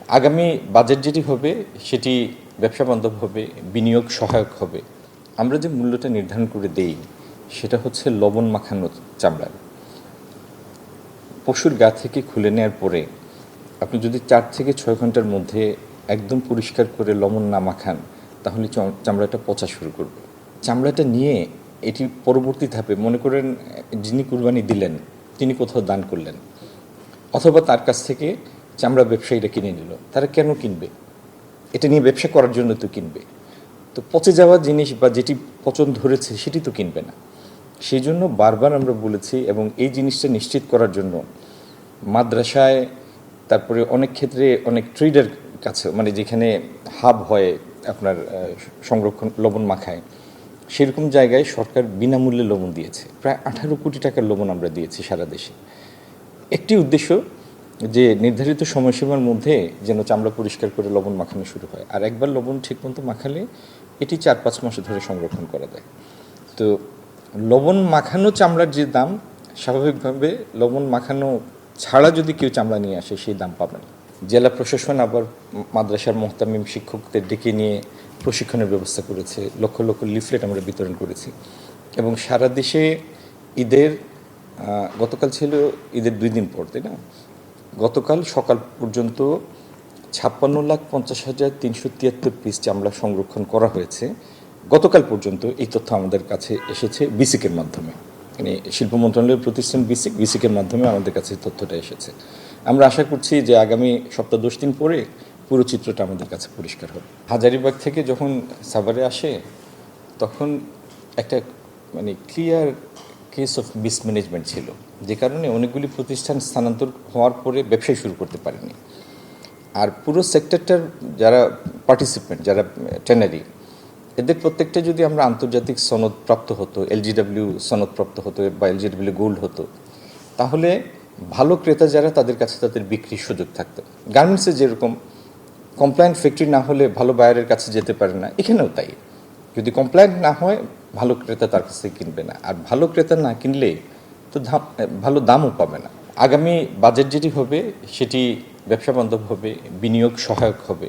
আগামী বাজেট যেটি হবে সেটি ব্যবসা বান্ধব হবে, বিনিয়োগ সহায়ক হবে। আমরা যে মূল্যটা নির্ধারণ করে দেই সেটা হচ্ছে লবণ মাখানো চামড়ার। পশুর গা থেকে খুলে নেওয়ার পরে আপনি যদি 4 থেকে 6 ঘন্টার মধ্যে একদম পরিষ্কার করে লবণ না মাখান তাহলে চামড়াটা পচা শুরু করবে। চামড়াটা নিয়ে এটি পরবর্তী ধাপে মনে করেন যিনি কুরবানি দিলেন তিনি কোথাও দান করলেন, অথবা তার কাছ থেকে চামড়া ব্যবসায়ীরা কিনে নিল। তারা কেন কিনবে? এটা নিয়ে ব্যবসা করার জন্য তো কিনবে। তো পচে যাওয়া জিনিস বা যেটি পচন ধরেছে সেটি তো কিনবে না। সেই জন্য বারবার আমরা বলেছি, এবং এই জিনিসটা নিশ্চিত করার জন্য মাদ্রাসায়, তারপরে অনেক ক্ষেত্রে অনেক ট্রেডার কাছে, মানে যেখানে হাব হয় আপনার সংরক্ষণ লবণ মাখায়, সেরকম জায়গায় সরকার বিনামূল্যে লবণ দিয়েছে। প্রায় 18 কোটি টাকার লবণ আমরা দিয়েছি সারা দেশে। একটি উদ্দেশ্য যে নির্ধারিত সময়সীমার মধ্যে যেন চামড়া পরিষ্কার করে লবণ মাখানো শুরু হয়। আর একবার লবণ ঠিকমতো মাখালে এটি 4-5 মাস ধরে সংরক্ষণ করা যায়। তো লবণ মাখানো চামড়ার যে দাম, স্বাভাবিকভাবে লবণ মাখানো ছাড়া যদি কেউ চামড়া নিয়ে আসে সেই দাম পাবে না। জেলা প্রশাসন আবার মাদ্রাসার মোহতামিম শিক্ষকদের ডেকে নিয়ে প্রশিক্ষণের ব্যবস্থা করেছে। লক্ষ লক্ষ লিফলেট আমরা বিতরণ করেছি। এবং সারা দেশে ঈদের গতকাল ছিল ঈদের 2 দিন পর, তাই না? গতকাল সকাল পর্যন্ত 56,50,373 পিস চামড়া সংরক্ষণ করা হয়েছে। গতকাল পর্যন্ত এই তথ্য আমাদের কাছে এসেছে বিসিকের মাধ্যমে, মানে শিল্প মন্ত্রণালয়ের প্রতিষ্ঠান বিসিকের মাধ্যমে আমাদের কাছে তথ্যটা এসেছে। আমরা আশা করছি যে আগামী সপ্তাহ 10 দিন পরে পুরো চিত্রটা আমাদের কাছে পরিষ্কার হবে। হাজারীবাগ থেকে যখন সাভারে আসে তখন একটা মানে ক্লিয়ার কেস অফ মিসম্যানেজমেন্ট ছিল, যে কারণে অনেকগুলি প্রতিষ্ঠান স্থানান্তর হওয়ার পরে ব্যবসায় শুরু করতে পারেনি। আর পুরো সেক্টরটার যারা পার্টিসিপেন্ট, যারা ট্যানারি, এদের প্রত্যেকটা যদি আমরা আন্তর্জাতিক সনদ প্রাপ্ত হতো, এলজিডব্লিউ সনদ প্রাপ্ত হতো বা এলজিডব্লিউ গোল্ড হতো, তাহলে ভালো ক্রেতা যারা তাদের কাছে তাদের বিক্রির সুযোগ থাকতো। গার্মেন্টসে যেরকম কমপ্লায়েন্ট ফ্যাক্টরি না হলে ভালো বায়ারের কাছে যেতে পারে না, এখানেও তাই। যদি কমপ্লায়েন্ট না হয় ভালো ক্রেতা তার কাছে কিনবে না, আর ভালো ক্রেতা না কিনলে তো ভালো দামও পাবে না। আগামী বাজেট যেটি হবে সেটি ব্যবসা বান্ধব হবে, বিনিয়োগ সহায়ক হবে।